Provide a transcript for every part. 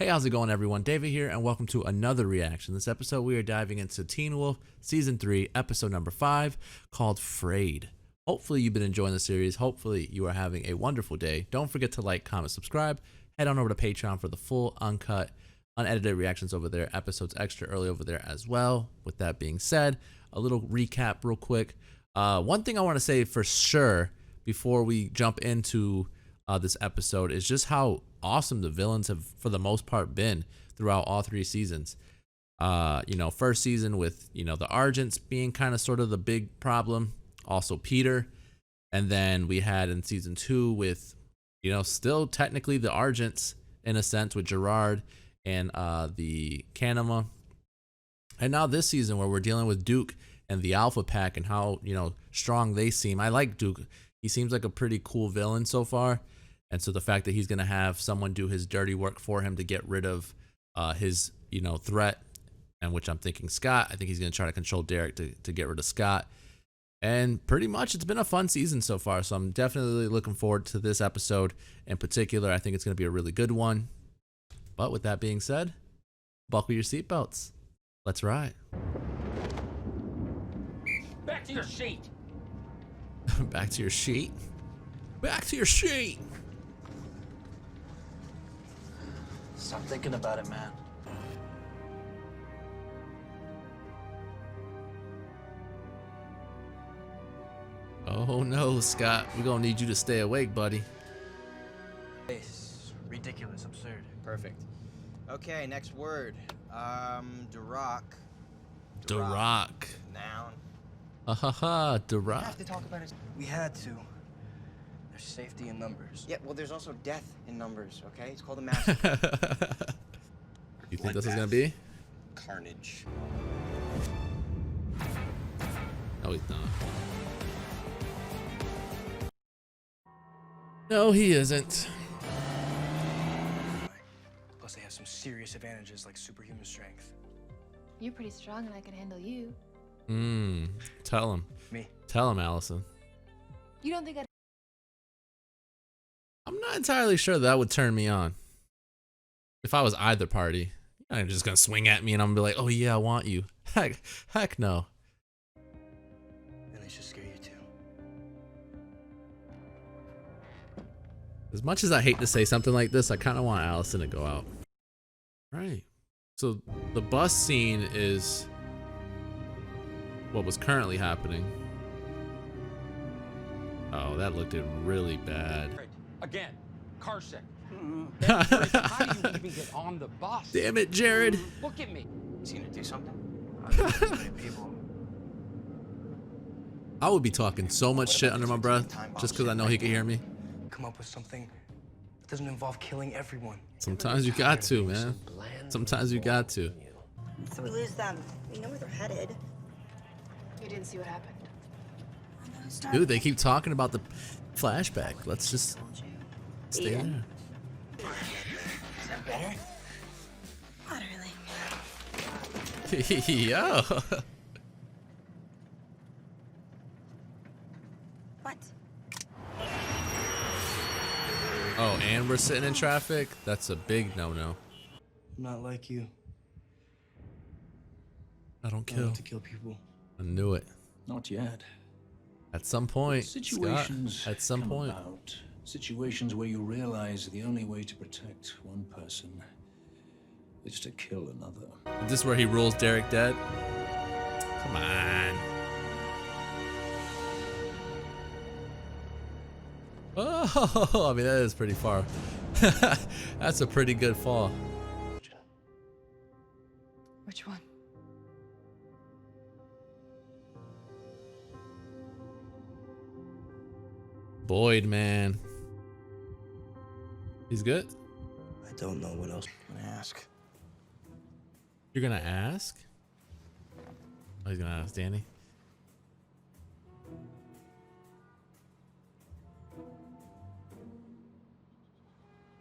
how's it going, everyone? David here, and welcome to another reaction. This episode, we are diving into Teen Wolf Season 3, Episode number 5, called Frayed. Hopefully, you've been enjoying the series. Hopefully, you are having a wonderful day. Don't forget to like, comment, subscribe. Head on over to Patreon for the full, uncut, unedited reactions over there. Episodes extra early over there as well. With that being said, a little recap real quick. One thing I want to say for sure before we jump into this episode is just how awesome the villains have, for the most part, been throughout all 3 seasons. First season with, the Argents being kind of sort of the big problem, also Peter. And then we had in season 2 with, still technically the Argents in a sense with Gerard and the Kanama. And now this season where we're dealing with Duke and the Alpha Pack and how, strong they seem. I like Duke. He seems like a pretty cool villain so far. And so the fact that he's going to have someone do his dirty work for him to get rid of his, threat, and which I'm thinking Scott. I think he's going to try to control Derek to get rid of Scott. And pretty much it's been a fun season so far. So I'm definitely looking forward to this episode in particular. I think it's going to be a really good one. But with that being said, buckle your seatbelts. Let's ride. Back to your sheet. Back to your sheet. Back to your sheet. Stop thinking about it, man. Oh no, Scott. We're gonna need you to stay awake, buddy. It's ridiculous, absurd. Perfect. Okay, next word. Duroc. Duroc. Noun. Ha ha ha, We Duroc. have to talk about it. We had to. There's safety in numbers. Yeah, well, there's also death in numbers, okay? It's called a massacre. You think this is gonna be? Carnage. No, he's not. No, he isn't. Plus, they have some serious advantages like superhuman strength. You're pretty strong and I can handle you. Tell him. Me? Tell him, Allison. You don't think I'd... I'm not entirely sure that would turn me on. If I was either party, you're not just gonna swing at me and I'm gonna be like, oh yeah, I want you. Heck no. And they should scare you too. As much as I hate to say something like this, I kind of want Allison to go out. Right. So the bus scene is what was currently happening. Oh, that looked really bad. Again, car sick. How do you even get on the bus? Damn it, Jared. Look at me. Is he gonna do something? Too many people. I would be talking so much shit under my breath just because I know he could hear me. Come up with something that doesn't involve killing everyone. Sometimes you got to, man. Sometimes you got to. So we lose them. We know where they're headed. You didn't see what happened. Dude, they keep talking about the flashback. Let's just stay there. Is that better? Not really. Yo. What? Oh, and we're sitting in traffic? That's a big no-no. I'm not like you. I don't I kill. like to kill people. I knew it. Not yet. At some point, Situations Scott, at some come point. about. Situations where you realize the only way to protect one person is to kill another. Is this where he rules Derek dead? Come on. Oh, I mean, that is pretty far. That's a pretty good fall. Which one? Boyd, man. He's good? I don't know what else I'm gonna ask. You're gonna ask? Oh, he's gonna ask Danny.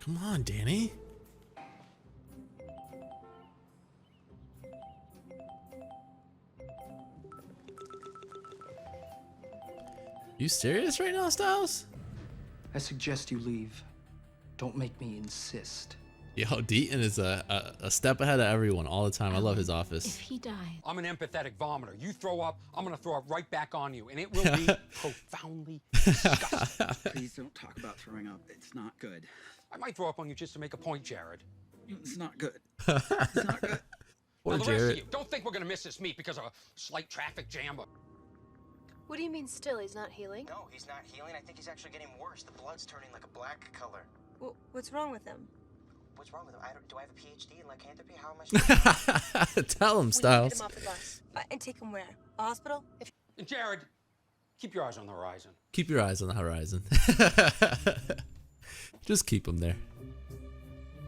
Come on, Danny. You serious right now, Styles? I suggest you leave. Don't make me insist. Yo, Deaton is a step ahead of everyone all the time. I love his If office. he died, I'm an empathetic vomiter. You throw up, I'm gonna throw up right back on you, and it will be profoundly. Please don't talk about throwing up. It's not good. I might throw up on you just to make a point, Jared. It's not good. It's not good. Poor Now, the rest of Jared. you, don't think we're gonna miss this meet because of a slight traffic jam. What do you mean still? He's not healing? No, he's not healing. I think he's actually getting worse. The blood's turning like a black color. Well, what's wrong with him? What's wrong with him? Do I have a PhD in lycanthropy? How am I supposed Tell him, We need to get Styles. him off the bus. And take him where? A hospital? And Jared, keep your eyes on the horizon. Keep your eyes on the horizon. Just keep him there.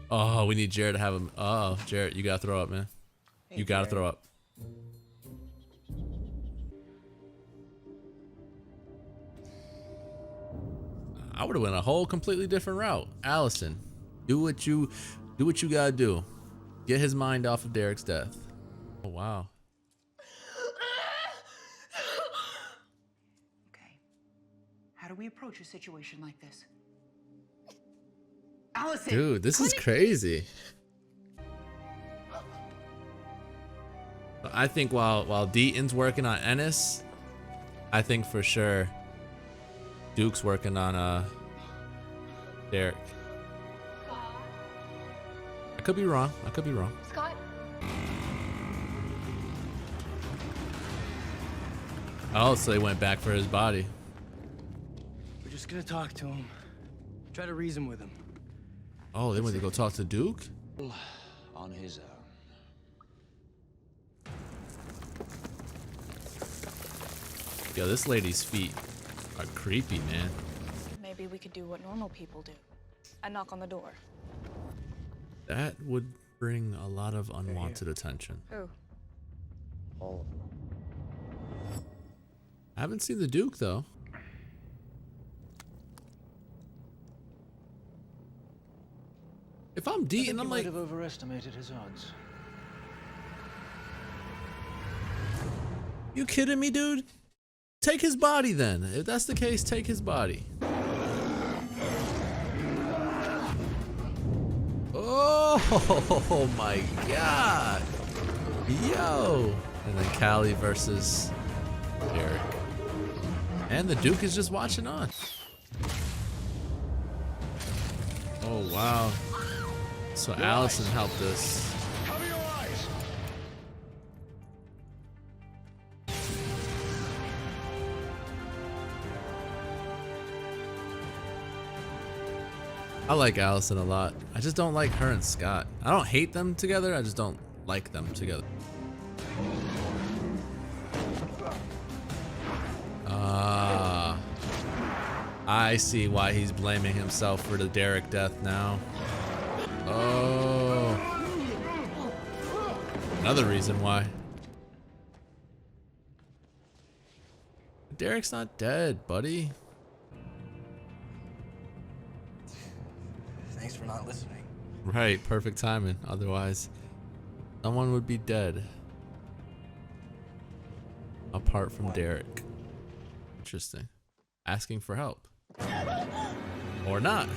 Oh, we need Jared to have him. Oh, Jared, you gotta throw up, man. You gotta throw up. I would have went a whole completely different route. Allison, do what you gotta do. Get his mind off of Derek's death. Oh wow. Okay. How do we approach a situation like this? Allison! Dude, this is crazy. I think while Deaton's working on Ennis, I think for sure Duke's working on Derek. I could be wrong. I could be wrong. Scott? Oh, so they went back for his body. We're just gonna talk to him. Try to reason with him. Oh, they went to go talk to Duke? On his own. Yo, this lady's feet are creepy, man. Maybe we could do what normal people do. I knock on the door. That would bring a lot of unwanted attention. Who? All of them. I haven't seen the Duke, though. If I'm Deaton, I'm like, have overestimated his odds. you kidding me, dude? Take his body then. If that's the case, take his body. Oh my god. Yo. And then Callie versus Derek. And the Duke is just watching on. Oh wow. So Allison helped us. Cover your eyes. I like Allison a lot. I just don't like her and Scott. I don't hate them together. I just don't like them together. I see why he's blaming himself for the Derek death now. Oh. Another reason why. Derek's not dead, buddy. Thanks for not listening. Right, perfect timing. Otherwise, someone would be dead. Apart from Derek. Interesting. Asking for help. Or not.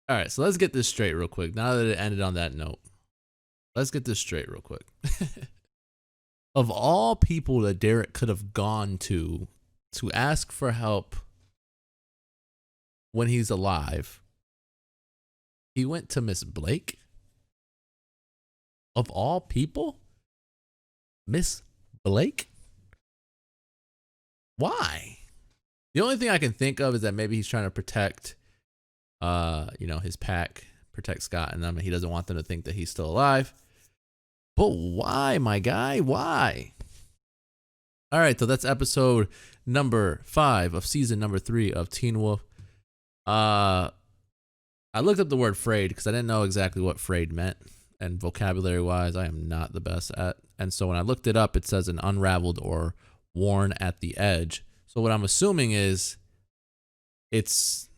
All right, so let's get this straight real quick. Now that it ended on that note, let's get this straight real quick. Of all people that Derek could have gone to ask for help when he's alive, he went to Miss Blake? Of all people? Miss Blake? Why? The only thing I can think of is that maybe he's trying to protect his pack, protect Scott and them. He doesn't want them to think that he's still alive. But why, my guy? Why? All right, so that's episode number 5 of season number 3 of Teen Wolf. I looked up the word frayed because I didn't know exactly what frayed meant, and vocabulary wise, I am not the best at. And so when I looked it up, it says an unraveled or worn at the edge. So what I'm assuming is it's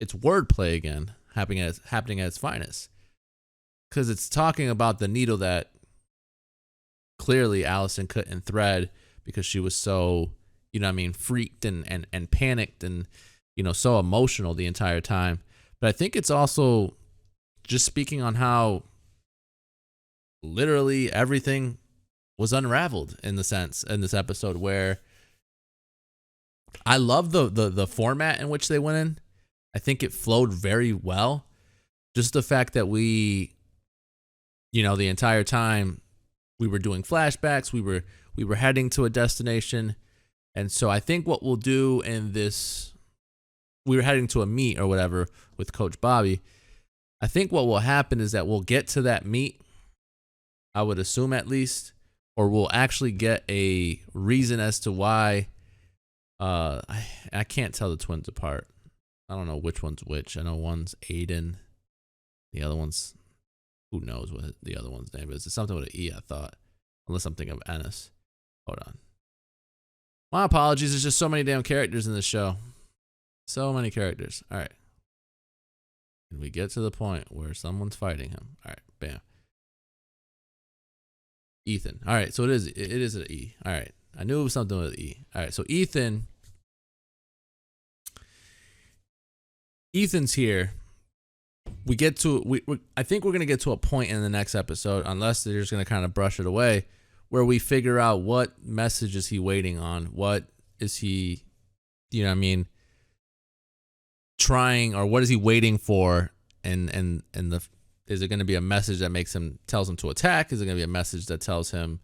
wordplay again. happening at its finest, because it's talking about the needle that clearly Allison couldn't thread because she was so, you know what I mean, freaked and panicked and, you know, so emotional the entire time. But I think it's also just speaking on how literally everything was unraveled in this episode, where I love the format in which they went in. I think it flowed very well. Just the fact that we, you know, the entire time we were doing flashbacks, we were heading to a destination. And so I think what we'll do in this, we were heading to a meet or whatever with Coach Bobby. I think what will happen is that we'll get to that meet, I would assume at least, or we'll actually get a reason as to why. I can't tell the twins apart. I don't know which one's which. I know one's Aiden, the other one's, who knows what the other one's name is. It's something with an E, I thought, unless I'm thinking of Ennis. Hold on. My apologies. There's just so many damn characters in this show. So many characters. All right. And we get to the point where someone's fighting him. All right. Bam. Ethan. All right. So it is an E. All right. I knew it was something with an E. All right. So Ethan's here. We get to, I think we're going to get to a point in the next episode, unless they're just going to kind of brush it away, where we figure out what message is he waiting on? What is he, you know what I mean, trying, or what is he waiting for? And is it going to be a message that tells him to attack? Is it going to be a message that tells him,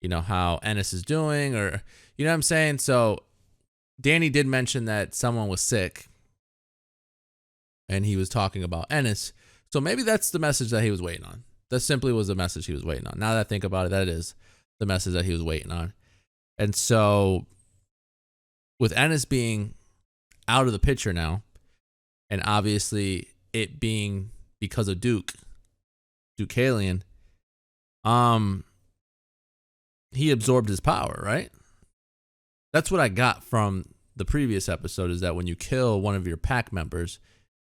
you know, how Ennis is doing, or, you know what I'm saying? So Danny did mention that someone was sick, and he was talking about Ennis. So maybe that's the message that he was waiting on. That simply was the message he was waiting on. Now that I think about it, that is the message that he was waiting on. And so with Ennis being out of the picture now, and obviously it being because of Deucalion, he absorbed his power, right? That's what I got from the previous episode, is that when you kill one of your pack members,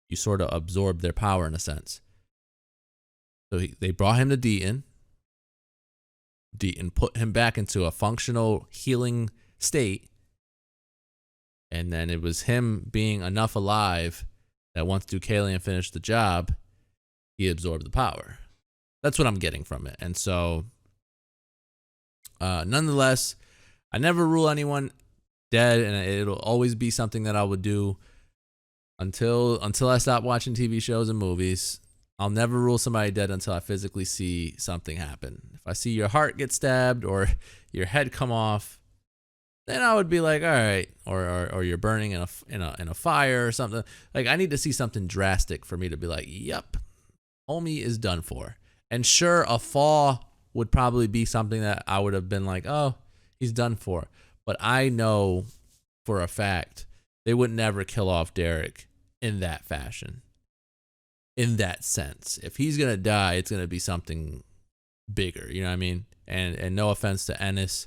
you sort of absorb their power in a sense. So they brought him to Deaton. Deaton put him back into a functional healing state. And then it was him being enough alive that once Deucalion finished the job, he absorbed the power. That's what I'm getting from it. And so, nonetheless, I never rule anyone dead, and it'll always be something that I would do until I stop watching TV shows and movies. I'll never rule somebody dead until I physically see something happen. If I see your heart get stabbed or your head come off, then I would be like, all right, or you're burning in a fire or something. Like, I need to see something drastic for me to be like, yep, homie is done for. And sure, a fall would probably be something that I would have been like, oh, he's done for. But I know for a fact they would never kill off Derek in that fashion, in that sense. If he's going to die, it's going to be something bigger, you know what I mean? And no offense to Ennis,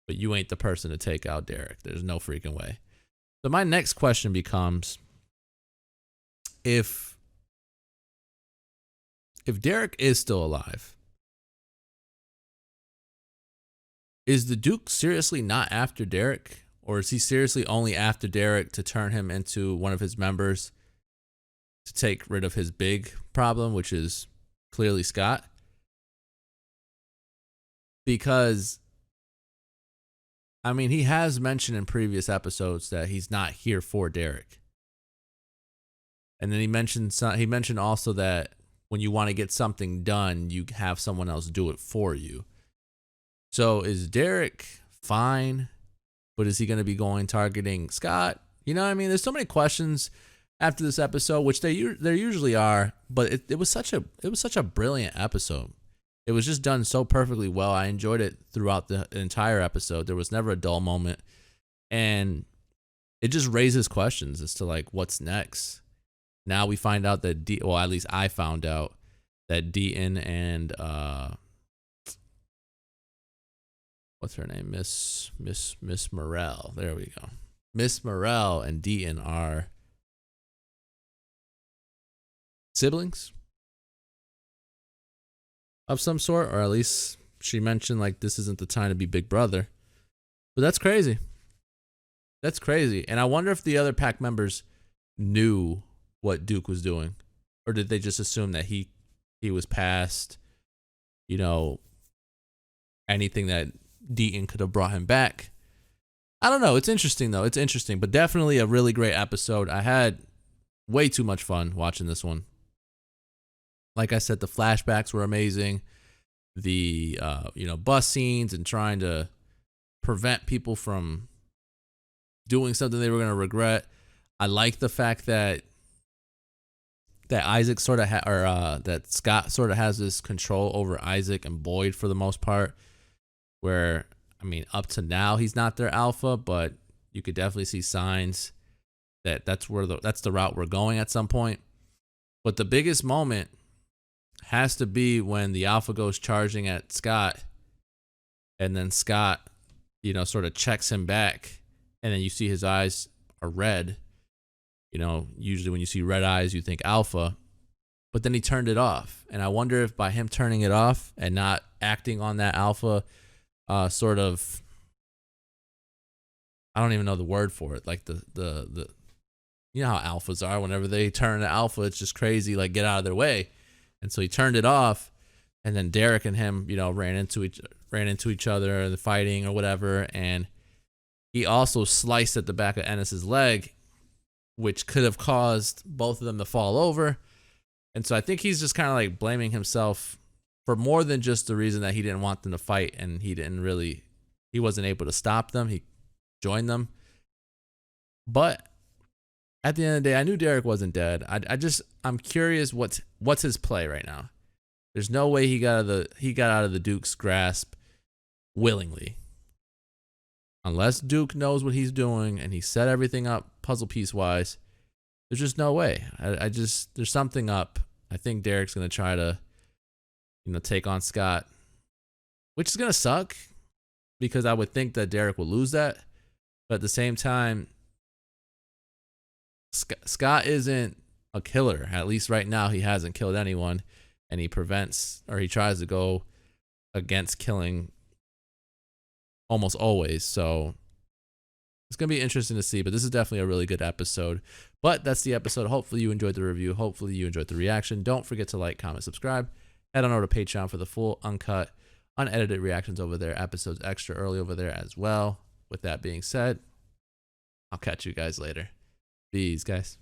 but you ain't the person to take out Derek. There's no freaking way. So my next question becomes, if Derek is still alive, is the Duke seriously not after Derek? Or is he seriously only after Derek to turn him into one of his members to take rid of his big problem, which is clearly Scott? Because, I mean, he has mentioned in previous episodes that he's not here for Derek. And then he mentioned also that when you want to get something done, you have someone else do it for you. So is Derek fine? But is he going to be targeting Scott? You know what I mean? There's so many questions after this episode, which there usually are, but it was such a brilliant episode. It was just done so perfectly well. I enjoyed it throughout the entire episode. There was never a dull moment, and it just raises questions as to like what's next. Now we find out that at least I found out that Deaton and what's her name? Miss Morel. There we go. Miss Morel and Deaton are siblings of some sort, or at least she mentioned like this isn't the time to be big brother. But that's crazy. That's crazy. And I wonder if the other pack members knew what Duke was doing, or did they just assume that he was past, you know, anything that Deaton could have brought him back. I don't know. It's interesting though. It's interesting, but definitely a really great episode. I had way too much fun watching this one. Like I said, the flashbacks were amazing. The bus scenes and trying to prevent people from doing something they were going to regret. I like the fact that Isaac sort of that Scott sort of has this control over Isaac and Boyd for the most part, where I mean up to now he's not their alpha, but you could definitely see signs that that's the route we're going at some point. But the biggest moment has to be when the alpha goes charging at Scott, and then Scott, sort of checks him back, and then you see his eyes are red. Usually when you see red eyes, you think alpha, but then he turned it off. And I wonder if by him turning it off and not acting on that alpha, sort of, I don't even know the word for it. Like the you know how alphas are. Whenever they turn to alpha, it's just crazy. Like get out of their way. And so he turned it off, and then Derek and him, ran into each other in the fighting or whatever. And he also sliced at the back of Ennis's leg, which could have caused both of them to fall over. And so I think he's just kind of like blaming himself for more than just the reason that he didn't want them to fight, and he wasn't able to stop them. He joined them. But at the end of the day, I knew Derek wasn't dead. I'm curious what's his play right now. There's no way he got out of the Duke's grasp willingly. Unless Duke knows what he's doing and he set everything up puzzle piece wise, there's just no way. There's something up. I think Derek's going to try to, take on Scott, which is going to suck because I would think that Derek will lose that. But at the same time, Scott isn't a killer. At least right now, he hasn't killed anyone, and he tries to go against killing almost always. So it's going to be interesting to see, but this is definitely a really good episode. But that's the episode. Hopefully you enjoyed the review. Hopefully you enjoyed the reaction. Don't forget to like, comment, subscribe. Head on over to Patreon for the full, uncut, unedited reactions over there. Episodes extra early over there as well. With that being said, I'll catch you guys later. Peace, guys.